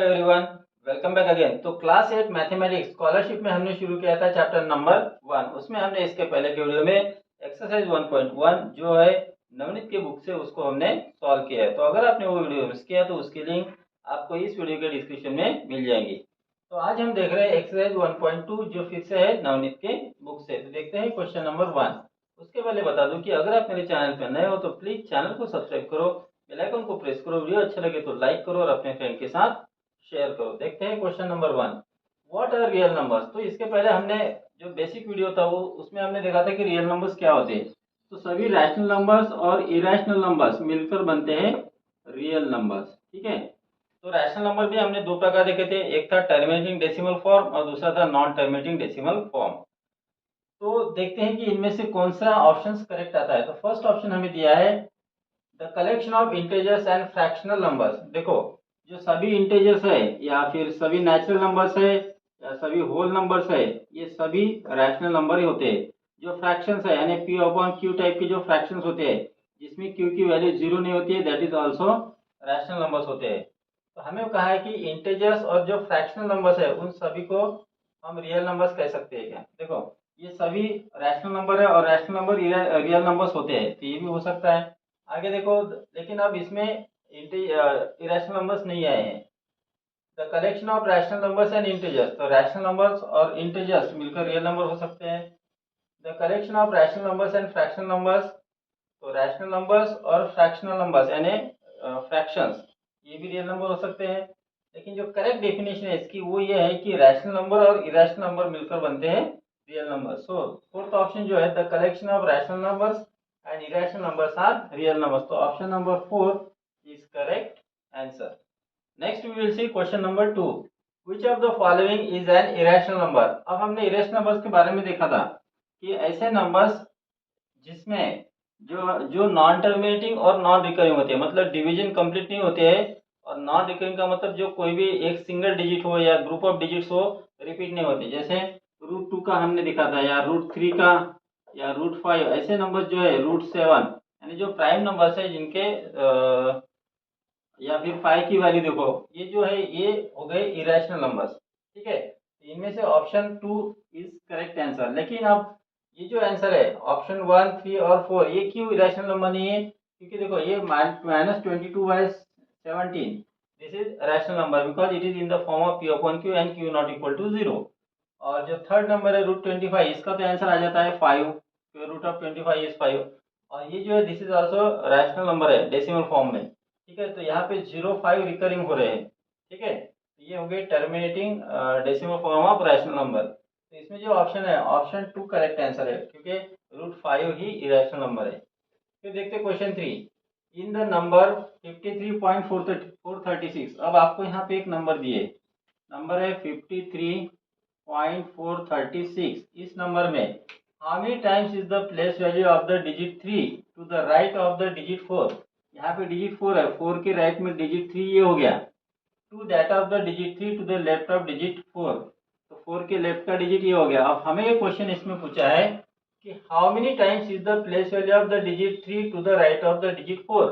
Everyone, welcome back again. तो class 8 mathematics scholarship में हमने शुरू किया था चैप्टर नंबर 1। उसमें हमने इसके पहले के वीडियो में एक्सरसाइज 1.1 जो है नवनीत के बुक से उसको हमने सॉल्व किया है। तो अगर आपने वो वीडियो मिस किया तो उसकी लिंक आपको इस वीडियो के डिस्क्रिप्शन में मिल जाएगी। तो आज हम देख रहे हैं एक्सरसाइज 1.2 जो फिर से है नवनीत के बुक से। तो देखते हैं क्वेश्चन नंबर 1। उसके पहले बता दूं कि अगर आप मेरे चैनल पर नए हो तो प्लीज चैनल को सब्सक्राइब करो, बेल आइकन को प्रेस करो, वीडियो अच्छा लगे तो लाइक करो और अपने फ्रेंड के साथ शेयर करो। देखते हैं question number 1, what are real numbers. तो इसके पहले हमने जो बेसिक वीडियो था वो उसमें हमने देखा था कि रियल नंबर्स क्या होते हैं। तो सभी रैशनल नंबर्स और इरेशनल नंबर्स मिलकर बनते हैं रियल नंबर्स। ठीक है, तो रैशनल नंबर भी हमने दो प्रकार देखे थे, एक था टर्मिनेटिंग डेसिमल फॉर्म और दूसरा था नॉन टर्मिनेटिंग डेसिमल फॉर्म। तो देखते हैं कि इनमें से कौन सा ऑप्शन करेक्ट आता है। तो फर्स्ट ऑप्शन हमें दिया है the collection of integers and fractional numbers. देखो, जो सभी इंटेजर्स है या फिर सभी नेचुरल नंबर्स है या सभी होल नंबर्स है, ये सभी रैशनल नंबर ही होते हैं। जो फ्रैक्शंस है यानी पी अपॉन क्यू टाइप के जो फ्रैक्शंस होते हैं जिसमें क्यू की वैल्यू जीरो नहीं होती है, that is also rational numbers होते हैं। तो हमें कहा है कि इंटेजर्स और जो फ्रैक्शनल नंबर्स है उन सभी को हम रियल नंबर्स कह सकते हैं क्या। देखो, ये सभी रैशनल नंबर है और रैशनल नंबर रियल नंबर्स होते हैं, तो ये भी हो सकता है। आगे देखो, लेकिन अब इसमें इरेशनल नंबर्स नहीं आए हैं। The collection of rational numbers and integers, तो रैशनल नंबर्स और इंटीजर्स मिलकर रियल नंबर हो सकते हैं। The collection of rational numbers and fractional numbers, तो रैशनल नंबर्स और फ्रैक्शनल नंबर्स यानी फ्रैक्शंस, ये भी रियल नंबर हो सकते हैं। लेकिन जो करेक्ट डेफिनेशन है इसकी वो ये है कि रैशनल नंबर और इरेशनल नंबर मिलकर बनते हैं रियल नंबर। सो फोर्थ ऑप्शन जो है the collection of rational numbers and irrational numbers are real numbers. So option number 4 is correct answer. Next we will see question number 2. Which of the following is an irrational number? अब हमने irrational numbers के बारे में देखा था कि ऐसे numbers जिसमें जो नॉन टर्मिनेटिंग और नॉन रिकरिंग होते हैं, मतलब डिवीजन कंप्लीट नहीं होते हैं। और नॉन रिकरिंग का मतलब जो कोई भी एक सिंगल डिजिट हो या ग्रुप ऑफ डिजिट्स हो रिपीट नहीं होते, जैसे √2 का हमने दिखा था या √3 का या √5। ऐसे नंबर जो है √7 यानी जो प्राइम नंबर्स है जिनके या फिर 5 की वैल्यू देखो, ये जो है ये हो गए इरेशनल नंबर्स। ठीक है, इनमें से ऑप्शन 2 इज करेक्ट आंसर। लेकिन अब ये जो आंसर है ऑप्शन 1, 3 और 4 ये क्यों इरेशनल नंबर नहीं है, क्योंकि देखो ये -22/17 this is rational number because it is in the form of p upon q and q not equal to 0। और जो थर्ड नंबर है √25, इसका तो आंसर आ जाता है 5, √25 इज 5। और ये जो है this is also rational number है डेसिमल फॉर्म में। ठीक है, तो यहाँ पे 0, 5 रिकरिंग हो रहे हैं। ठीक है, तो ये हो गए terminating decimal form of rational number. तो इसमें जो ऑप्शन है ऑप्शन 2 करेक्ट आंसर है, क्योंकि √5 ही इरेशनल नंबर है। फिर देखते हैं क्वेश्चन 3। In the number 53.436। अब आपको यहाँ पे एक नंबर दिए, नंबर है 53.436। इस नंबर में how many times is the place value of the digit 3 to the right of the digit 4। यहाँ पे डिजिट 4 है, 4 के राइट में डिजिट 3 ये हो गया, to that of the digit 3 to the left of digit 4। तो 4 के लेफ्ट का डिजिट ये हो गया। अब हमें ये क्वेश्चन इसमें पूछा है कि how many times is the place value of the digit 3 to the right of the digit 4।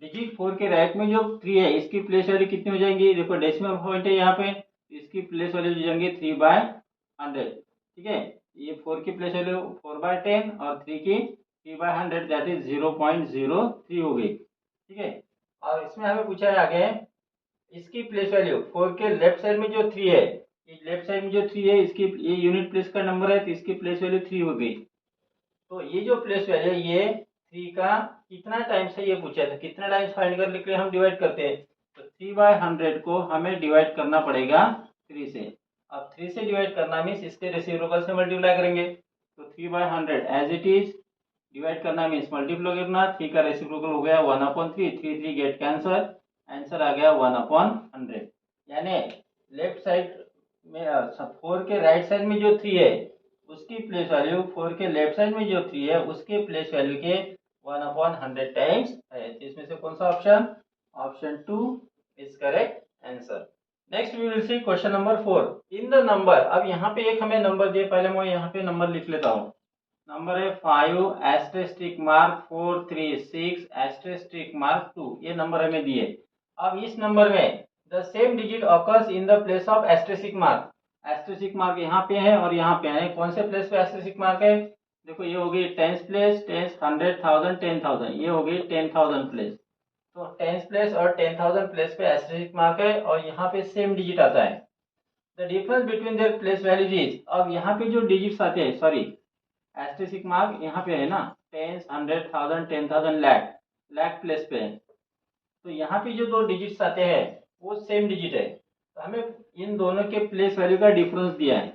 Digit 4 के राइट में जो 3 है इसकी प्लेस वैल्यू कितनी हो जाएंगी, देखो डेसिमल पॉइंट है यहाँ पे, इसकी प्लेस वैल्यू हो जाएंगी 3/100। ठीक है, ये 4 की प्लेस वैल्यू 4/10 और 3 की 3/100 दैट इज 0.03 हो गई। ठीक है, और इसमें हमें पूछा है आगे इसकी प्लेस वैल्यू 4 के लेफ्ट साइड में जो 3 है, ये लेफ्ट साइड में जो 3 है इसकी ये यूनिट प्लेस का नंबर है, तो इसकी प्लेस वैल्यू 3 हो गई। तो ये जो प्लेस वैल्यू है ये 3 का कितना टाइम्स है ये पूछा था, कितना टाइम्स फाइंड करने के लिए हम डिवाइड करते हैं। तो 3/100 को हमें डिवाइड करना पड़ेगा 3 से। अब 3 से डिवाइड करना मीन्स इसके रेसिप्रोकल से मल्टीप्लाई करेंगे। तो 3/100 एज इट इज डिवाइड करना मीन्स मल्टीप्लाई करना, 3 का रेसिप्रोकल हो गया 1/3, 3 गेट कैंसर, आंसर आ गया 1/100। यानी लेफ्ट साइड में 4 के राइट साइड में जो 3 है उसकी प्लेस वैल्यू 4 के लेफ्ट साइड में जो 3 है उसके प्लेस वैल्यू के 1/100 टाइम्स है। तो इसमें से कौन सा option, option 2 is correct answer. Next we will see question number 4। In the number, अब यहाँ पे एक हमें नंबर दिए, पहले मैं यहाँ पे नंबर लिख लेता हूँ। नंबर है 5*436*2, ये नंबर हमें दिए। अब इस नंबर में the same digit occurs in the place of asterisk mark. Asterisk mark यहाँ पे है और यहाँ पे है, कौन से प्लेस पे एस्टेरिस्क मार्क है? देखो ये हो गई टेंस प्लेस, टेंस, 100,000, 10,000, ये हो गई 10,000 प्लेस। तो टेंस प्लेस और 10,000 प्लेस पे एस्टेरिस्क मार्क है और यहाँ पे सेम डिजिट आता है। The difference between their place values is, अब यहाँ पे जो डिजिट्स आते हैं, सॉरी एस्टेरिस्क मार्क यहाँ पे है ना, टेंस, 100,000, 10,000, लाख, लाख प्लेस पे है। तो यहाँ पे जो दो डिजिट्स आते हैं वो सेम डिजिट है, तो हमें इन दोनों के प्लेस वैल्यू का डिफरेंस दिया है।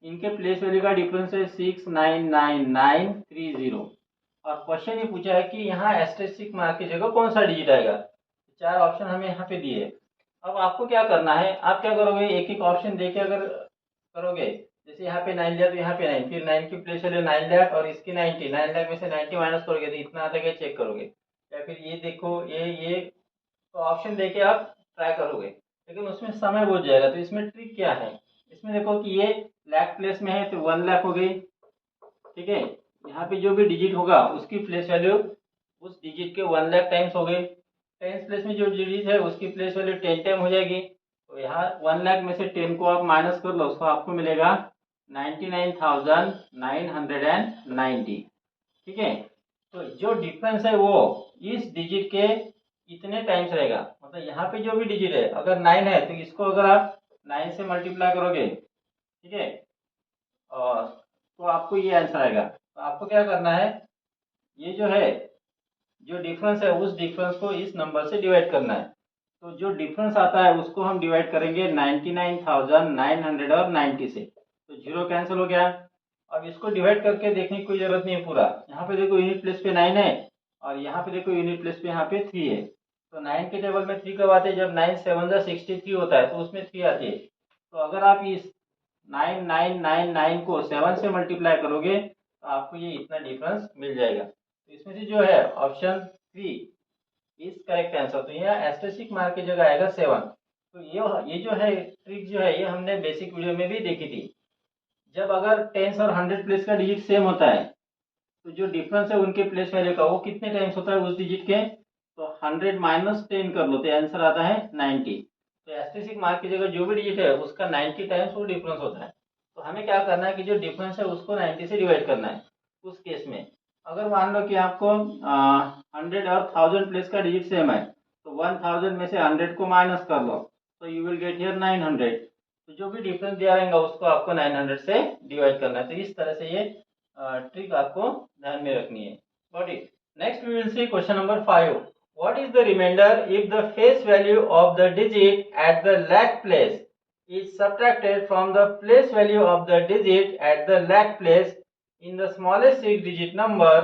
इनके प्लेस वैल्यू का डिफरेंस है 699,930 और क्वेश्चन ये पूछा है कि यहाँ एस्टेरिस्क मार्क की जगह कौन सा डिजिट आएगा। चार ऑप्शन हमें यहाँ पे दिए। अब आपको क्या करना है, आप क्या करोगे, एक एक ऑप्शन देके अगर करोगे, जैसे यहाँ पे 9 लिया तो यहाँ पे 9, फिर 9 की प्लेस वैल्यू 9 लाख और इसकी 90, 9 लाख में से 90 माइनस करोगे तो इतना आता है, चेक करोगे। या फिर ये देखो ये, तो ऑप्शन देके आप ट्राई करोगे, लेकिन उसमें समय बहुत जाएगा। तो इसमें ट्रिक क्या है, इसमें देखो कि ये लाख प्लेस में है तो 1 लाख हो गई, ठीक है। यहाँ पे जो भी डिजिट होगा उसकी प्लेस वैल्यू उस डिजिट के 1 लाख टाइम्स हो गई। टेंस प्लेस में जो डिजिट है उसकी प्लेस वैल्यू 10 टाइम हो जाएगी। तो यहाँ 1 लाख में से 10 को आप माइनस कर लो, उसको आपको मिलेगा 99,990, ठीक है। तो जो डिफरेंस है वो इस डिजिट के इतने टाइम्स रहेगा, मतलब यहाँ पे जो भी डिजिट है अगर 9 है तो इसको अगर आप 9 से मल्टीप्लाई करोगे, ठीक है, और तो आपको ये आंसर आएगा। तो आपको क्या करना है, ये जो है जो डिफरेंस है उस डिफरेंस को इस नंबर से डिवाइड करना है। तो जो डिफरेंस आता है उसको हम डिवाइड करेंगे 99,990 से, तो जीरो कैंसिल हो गया। अब इसको डिवाइड करके देखने की कोई जरूरत नहीं है पूरा। यहाँ पे देखो यूनिट प्लेस पे 9 है और यहाँ पे देखो यूनिट प्लेस पे यहाँ पे 3 है। तो 9 के टेबल में 3 कब आते हैं, जब 9 7 63 होता है तो उसमें 3 आती है। तो अगर आप इस 9999 को 7 से मल्टीप्लाई करोगे तो आपको ये इतना डिफरेंस मिल जाएगा। तो इसमें से जो है ऑप्शन 3 इज करेक्ट आंसर। तो यह एस्टेरिस्क मार्क की जगह आएगा 7। तो ये जो है ट्रिक जो है ये हमने बेसिक वीडियो में भी देखी थी। जब अगर टेंस और 100 प्लेस का डिजिट सेम होता है तो जो डिफरेंस है उनके प्लेस वैल्यू का वो कितने टाइम्स होता है उस डिजिट के, तो 100 माइनस 10 कर लो तो आंसर आता है 90। तो एस्टेरिस्क मार्क की जगह जो भी डिजिट है उसका 90 टाइम्स वो डिफरेंस होता है। तो हमें क्या करना है कि जो डिफरेंस है उसको 90 से डिवाइड करना है। उस केस में अगर मान लो कि आपको 100 और 1000 प्लेस का डिजिट सेम है तो 1000 में से 100 को माइनस कर लो तो यू विल गेट हियर 900। तो जो भी डिफरेंस दिया रहेगा उसको आपको 900 से डिवाइड करना है। तो इस तरह से ये ट्रिक आपको ध्यान में रखनी है। Got it. Next we will see question number 5। What is the remainder if the face value of the digit at the lakh place is subtracted from the place value of the digit at the lakh place in the smallest 6-digit number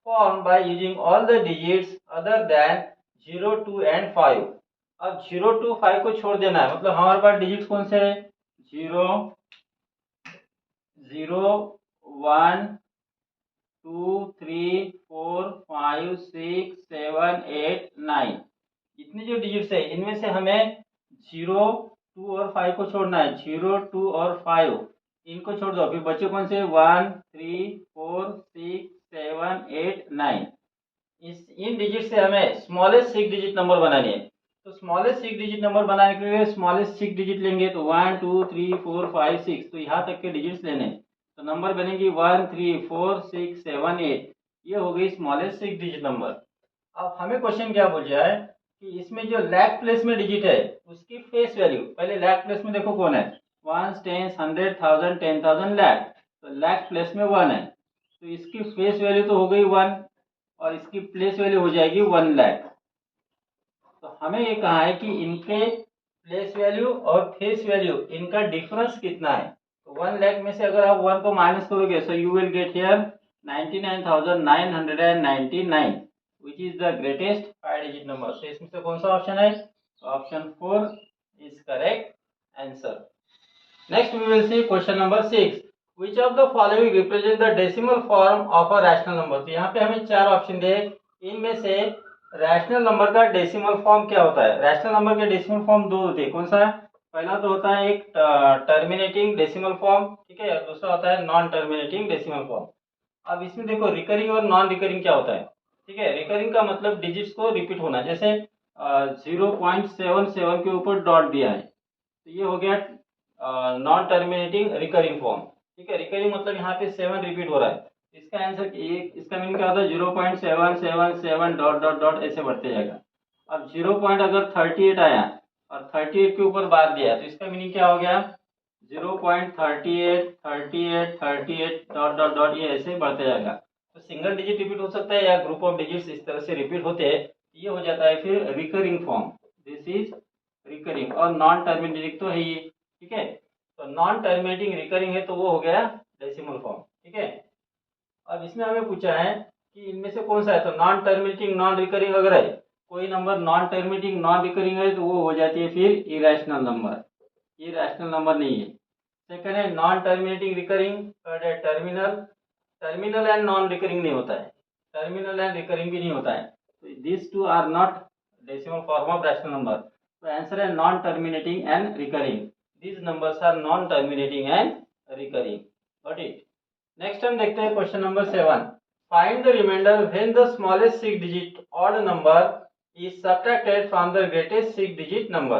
formed by using all the digits other than 0, 2 and 5? अब 0, 2, 5 को छोड़ देना है, मतलब हमारे पास digit कौन से है, 0, 0, 1, 2, 3, 4, 5, 6, 7, 8, 9, इतने जो डिजिट्स है इनमें से हमें 0, 2 और 5 को छोड़ना है। 0, 2 और 5 इनको छोड़ दो, फिर बच्चे कौन से 1, 3, 4, 6, 7, 8, 9। इन डिजिट से हमें स्मॉलेस्ट 6 डिजिट नंबर बनानी है। तो स्मॉलेस्ट 6 डिजिट नंबर बनाने के लिए स्मॉलेस्ट 6 डिजिट लेंगे, तो 1, 2, 3, 4, 5, 6, तो यहाँ तक के डिजिट्स लेने हैं। तो नंबर बनेगी 1, 3, 4, 6, 7, 8। ये हो गई स्मॉलेस्ट 6 डिजिट नंबर। अब हमें क्वेश्चन क्या पूछा है कि इसमें जो लाख प्लेस में डिजिट है उसकी फेस वैल्यू, पहले लाख प्लेस में देखो कौन है, 1, 10, 100, 1000, 10,000, लाख। तो लाख प्लेस में 1 है तो इसकी फेस वैल्यू तो हो गई 1 और इसकी प्लेस वैल्यू हो जाएगी 1 लाख। तो हमें ये कहा है कि इनके प्लेस वैल्यू और फेस वैल्यू इनका डिफरेंस कितना है। तो 1 लाख में से अगर आप 1 को माइनस करोगे so you will get here 99,999 which is the greatest 5 digit number। तो इसमें से कौन सा ऑप्शन है, option 4 is correct answer। Next we will see question number 6। Which of the following represent the decimal form of a rational number? तो यहाँ पे हमें चार ऑप्शन दिए, इनमें से रैशनल नंबर का डेसिमल फॉर्म क्या होता है। रैशनल नंबर के डेसिमल फॉर्म दो होते हैं, कौन सा है, पहला तो होता है एक टर्मिनेटिंग डेसिमल फॉर्म, ठीक है, और दूसरा होता है नॉन टर्मिनेटिंग डेसिमल फॉर्म। अब इसमें देखो रिकरिंग और नॉन रिकरिंग क्या होता है, ठीक है। रिकरिंग का मतलब डिजिट्स को रिपीट होना, जैसे 0.77 के ऊपर डॉट दिया है, तो ये हो गया नॉन टर्मिनेटिंग रिकरिंग फॉर्म। ठीक है, रिकरिंग मतलब यहाँ पे 7 रिपीट हो रहा है। इसका आंसर ये, इसका मीनिंग क्या होता है, 0.777 डॉट डॉट डॉट ऐसे बढ़ते जाएगा। अब 0 पॉइंट अगर 38 आया और 38 के ऊपर बार दिया, तो इसका मीनिंग क्या हो गया, 0.38 38 38 डॉट डॉट डॉट, ये ऐसे बढ़ते जाएगा। तो सिंगल डिजिट रिपीट हो सकता है या ग्रुप ऑफ डिजिट्स इस तरह से रिपीट होते हैं, ये हो जाता है फिर recurring form. This is recurring. और नॉन टर्मिनेटिंग तो है ये। ठीक है, तो नॉन टर्मिनेटिंग रिकरिंग है तो वो हो गया डेसिमल फॉर्म। ठीक है, अब इसमें हमें पूछा है कि इनमें से कौन सा है, तो नॉन टर्मिनेटिंग नॉन रिकरिंग अगर है, कोई number non terminating non recurring है तो वो हो जाती है फिर इरेशनल नंबर, ये रैशनल नंबर नहीं है। सेकंड है नॉन टर्मिनेटिंग रिकरिंग, थर्ड है terminal. Terminal and non recurring नहीं होता है, टर्मिनल एंड रिकरिंग भी नहीं होता है, तो this two are not decimal form of rational number. तो आंसर है non terminating and recurring, these numbers are non terminating and recurring. Got it. Next हम देखते हैं question number 7। Find the remainder when the smallest 6 digit odd number is subtracted from the greatest 6 digit number.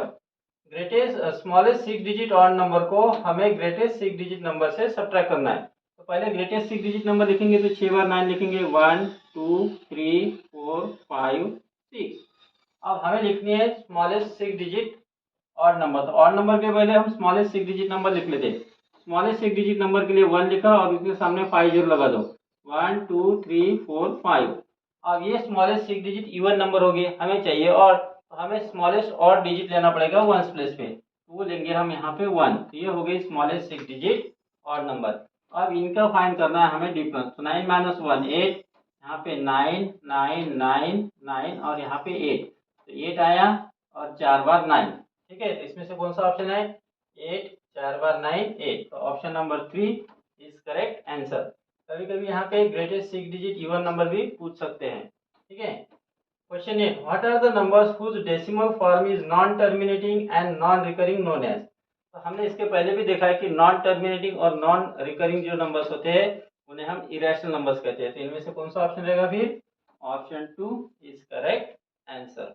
Greatest smallest 6 digit odd number को हमें greatest 6 digit number से subtract करना है। तो पहले ग्रेटेस्ट 6 डिजिट नंबर लिखेंगे, तो 6 बार 9 लिखेंगे, 1 2 3 4 5 6। अब हमें लिखनी है स्मॉलेस्ट 6 डिजिट ऑड नंबर। तो ऑड नंबर के पहले हम स्मॉलेस्ट 6 डिजिट नंबर लिख लेते हैं। स्मॉलेस्ट 6 डिजिट नंबर के लिए 1 लिखा और उसके सामने 5 जीरो लगा दो, 1 2 3 4 5। अब ये स्मॉलेस्ट 6 डिजिट इवन नंबर हो गए, हमें चाहिए और, तो हमें स्मॉलेस्ट और डिजिट लेना पड़ेगा वंस प्लेस पे, तो वो लेंगे हम यहाँ पे 1। तो ये हो गई स्मॉलेस्ट 6 डिजिट ऑड नंबर। अब इनका फाइंड करना है हमें डिफरेंस। तो 9 माइनस 1 8, यहाँ पे 9 9 9 9 और यहाँ पे 8, तो 8 आया और 4 बार 9। ठीक है, तो इसमें से कौन सा ऑप्शन है, 8, 4 बार 9 8, तो option number 3 is correct answer. कभी कभी यहाँ पे ग्रेटेस्ट 6 डिजिट इवन नंबर भी पूछ सकते हैं। ठीक है, question 8, what are the numbers whose decimal form is non terminating and non recurring known as. तो हमने इसके पहले भी देखा है कि नॉन टर्मिनेटिंग और नॉन रिकरिंग जो नंबर्स होते हैं उन्हें हम इरेशनल नंबर्स कहते हैं। तो इनमें से कौन सा ऑप्शन रहेगा फिर, ऑप्शन 2 इज करेक्ट आंसर।